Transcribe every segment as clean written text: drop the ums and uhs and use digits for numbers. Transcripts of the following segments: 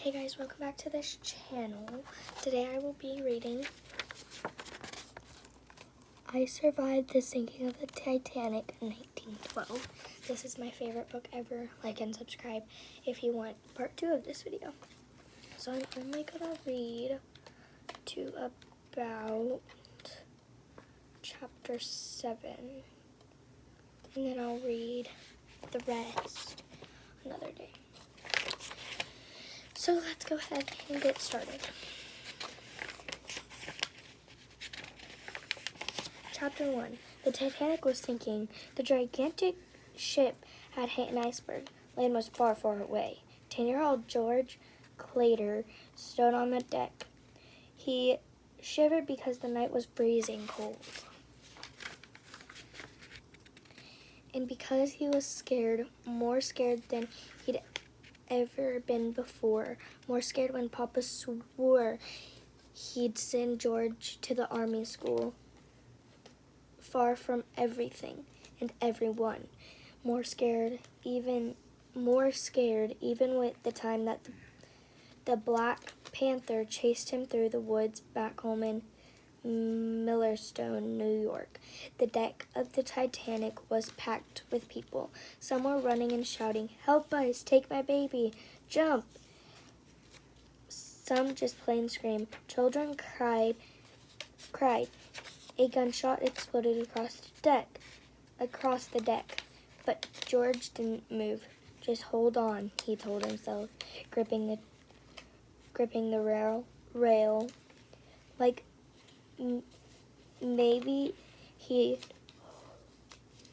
Hey guys, welcome back to this channel. Today I will be reading I Survived the Sinking of the Titanic in 1912. This is my favorite book ever. Like and subscribe if you want part 2 of this video. So I'm only gonna read to about chapter 7. And then I'll read the rest another day. So let's go ahead and get started. Chapter 1. The Titanic was sinking. The gigantic ship had hit an iceberg. Land was far, far away. 10-year-old George Clater stood on the deck. He shivered because the night was freezing cold. And because he was scared, more scared than he'd ever been before, more scared when Papa swore he'd send George to the army school, far from everything and everyone. More scared even with the time that the Black Panther chased him through the woods back home in Millerstone, New York. The deck of the Titanic was packed with people. Some were running and shouting, "Help us, take my baby, jump!" Some just plain screamed. Children cried. A gunshot exploded across the deck. But George didn't move. "Just hold on," he told himself, gripping the rail. Like maybe he'd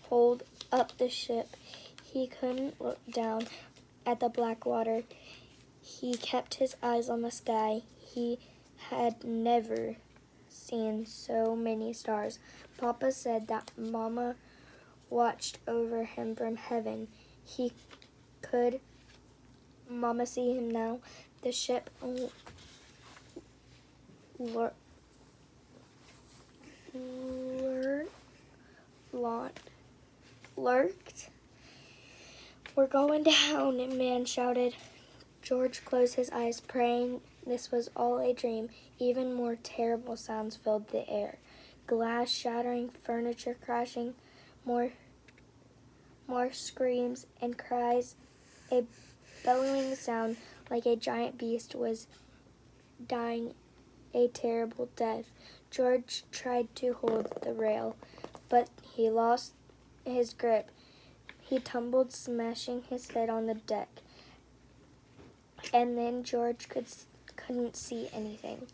hold up the ship. He couldn't look down at the black water. He kept his eyes on the sky. He had never seen so many stars. Papa said that Mama watched over him from heaven. Could Mama see him now? The ship lurked. "We're going down," a man shouted. George closed his eyes, praying this was all a dream. Even more terrible sounds filled the air. Glass shattering, furniture crashing, more screams and cries, a bellowing sound like a giant beast was dying a terrible death. George tried to hold the rail, but he lost his grip. He tumbled, smashing his head on the deck. And then George couldn't see anything.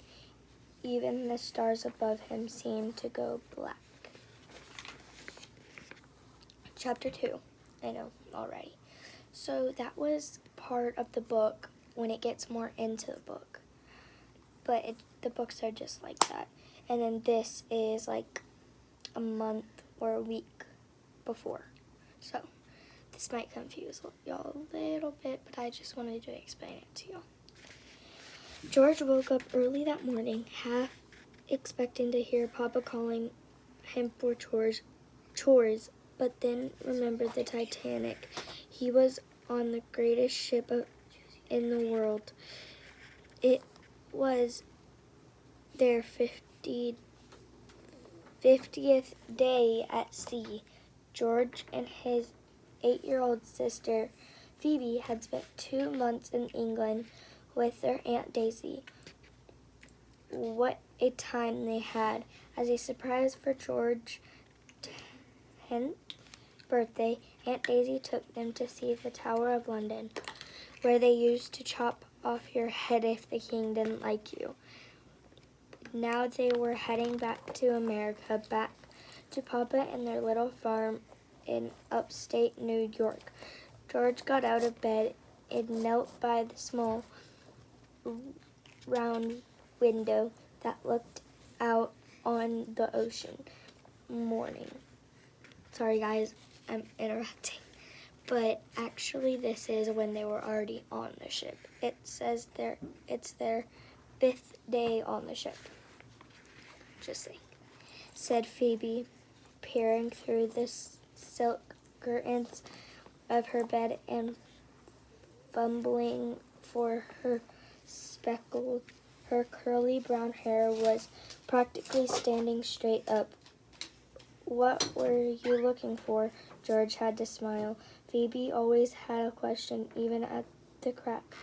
Even the stars above him seemed to go black. Chapter 2. I know already. So that was part of the book when it gets more into the book. But the books are just like that. And then this is like a month or a week before. So this might confuse y'all a little bit, but I just wanted to explain it to you. George woke up early that morning, half expecting to hear Papa calling him for chores, but then remembered the Titanic. He was on the greatest ship in the world. It was their 50th day at sea. George and his 8-year-old sister, Phoebe, had spent 2 months in England with their Aunt Daisy. What a time they had. As a surprise for George's 10th birthday, Aunt Daisy took them to see the Tower of London, where they used to chop off your head if the king didn't like you. Now they were heading back to America, back to Papa and their little farm in upstate New York. George got out of bed and knelt by the small round window that looked out on the ocean. Morning. Sorry guys, I'm interrupting. But actually this is when they were already on the ship. It says it's their 5th day on the ship. Just saying, said Phoebe, peering through the silk curtains of her bed and fumbling for her speckled. Her curly brown hair was practically standing straight up. "What were you looking for?" George had to smile. Phoebe always had a question, even at the crack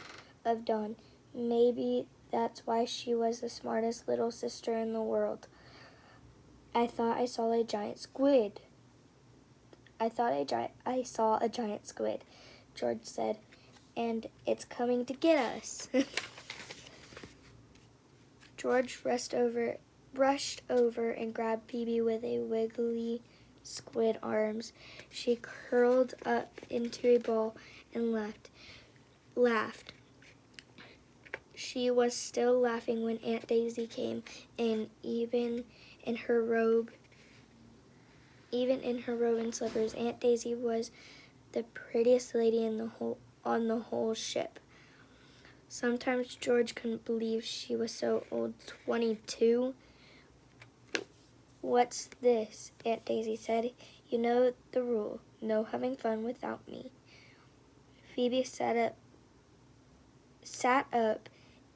of dawn. Maybe that's why she was the smartest little sister in the world. "I thought I saw a giant squid." "I saw a giant squid," George said, "and it's coming to get us." George brushed over and grabbed Phoebe with a wiggly squid arms. She curled up into a ball and laughed. She was still laughing when Aunt Daisy came in, even in her robe and slippers. Aunt Daisy was the prettiest lady on the whole ship. Sometimes George couldn't believe she was so old. 22? "What's this?" Aunt Daisy said. "You know the rule. No having fun without me." Phoebe sat up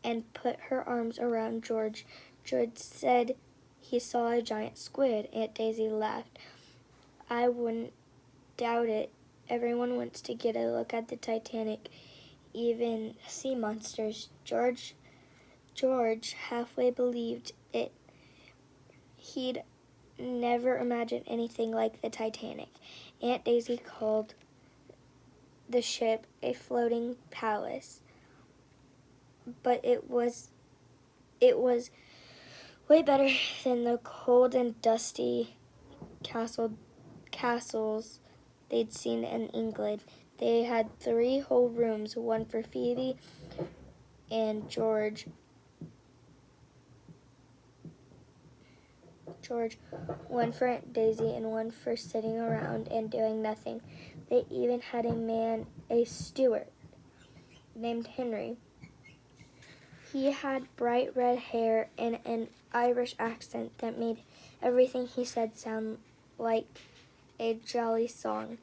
and put her arms around George. George said he saw a giant squid. Aunt Daisy laughed. "I wouldn't doubt it. Everyone wants to get a look at the Titanic, even sea monsters." George halfway believed it. He'd never imagined anything like the Titanic. Aunt Daisy called the ship a floating palace, but it was way better than the cold and dusty castles they'd seen in England. They had 3 whole rooms, one for Phoebe and George, one for Aunt Daisy, and one for sitting around and doing nothing. They even had a steward, named Henry. He had bright red hair and an Irish accent that made everything he said sound like a jolly song.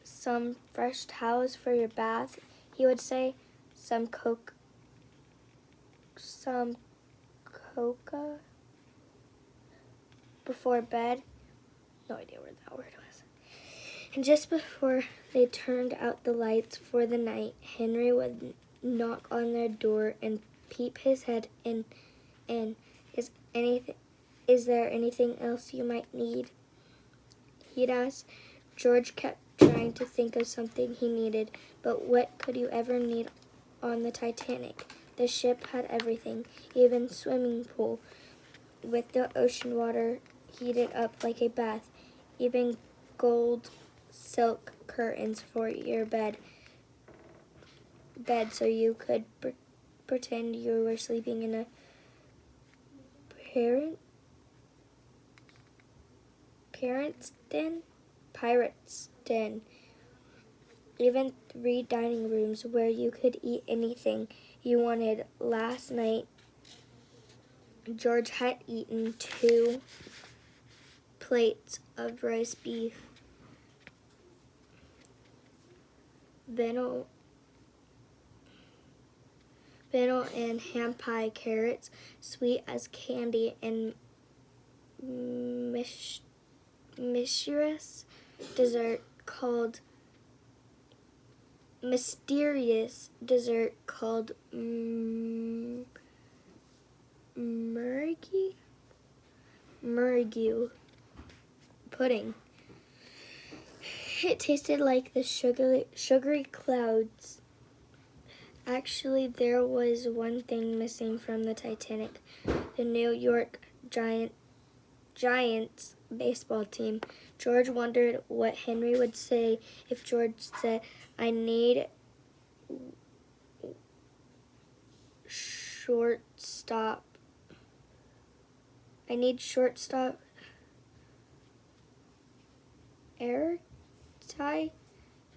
"Some fresh towels for your bath," he would say. Some coca before bed." No idea where that word was. And just before they turned out the lights for the night, Henry would knock on their door and peep his head in. Is there anything else you might need?" he'd ask. George kept trying to think of something he needed, but what could you ever need on the Titanic? The ship had everything, even swimming pool with the ocean water heated up like a bath, even gold silk curtains for your bed so you could pretend you were sleeping in a pirate's den. Even 3 dining rooms where you could eat anything you wanted. Last night, George had eaten 2 plates of roast beef, fennel and ham pie, carrots sweet as candy, and mysterious dessert called Murgy pudding. It tasted like the sugary clouds. Actually, there was one thing missing from the Titanic: the New York Giants baseball team. George wondered what Henry would say if George said, "I need shortstop Ty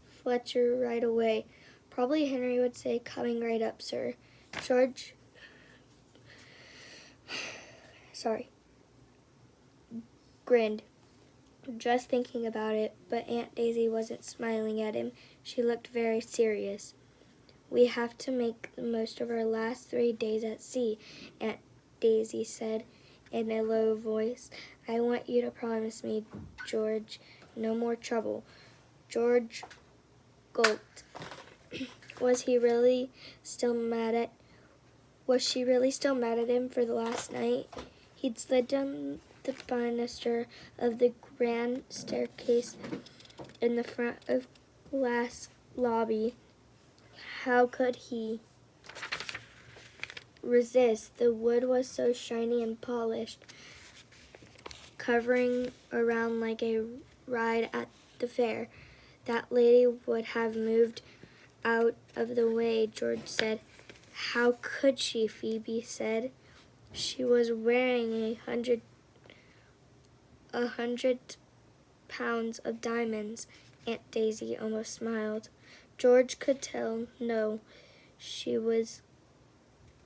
Fletcher right away." Probably Henry would say, "Coming right up, sir." George grinned, just thinking about it, but Aunt Daisy wasn't smiling at him. She looked very serious. We have to make the most of our last 3 days at sea, Aunt Daisy said in a low voice. I want you to promise me, George, no more trouble. George gulped. Was she really still mad at him for the last night? He'd slid down the banister of the grand staircase in the front of glass lobby. How could he resist? The wood was so shiny and polished, covering around like a ride at the fair. That lady would have moved out of the way, George said. How could she? Phoebe said. She was wearing 100 pounds of diamonds. Aunt Daisy almost smiled. George could tell no,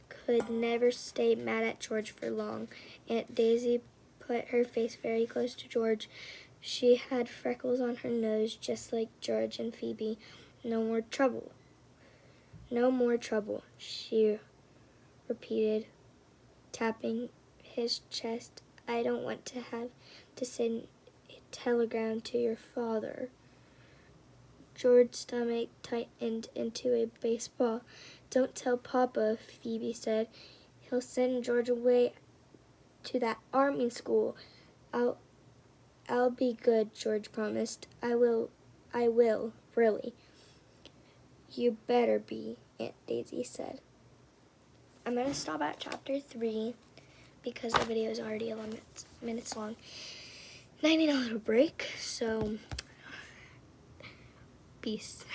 could never stay mad at George for long. Aunt Daisy put her face very close to George. She had freckles on her nose just like George and Phoebe. No more trouble. No more trouble, she repeated, tapping his chest. I don't want to have to send a telegram to your father. George's stomach tightened into a baseball. Don't tell Papa, Phoebe said. He'll send George away to that army school. I'll be good, George promised. I will, really. You better be, Aunt Daisy said. I'm going to stop at chapter 3 because the video is already 11 minutes long. And I need a little break, so peace.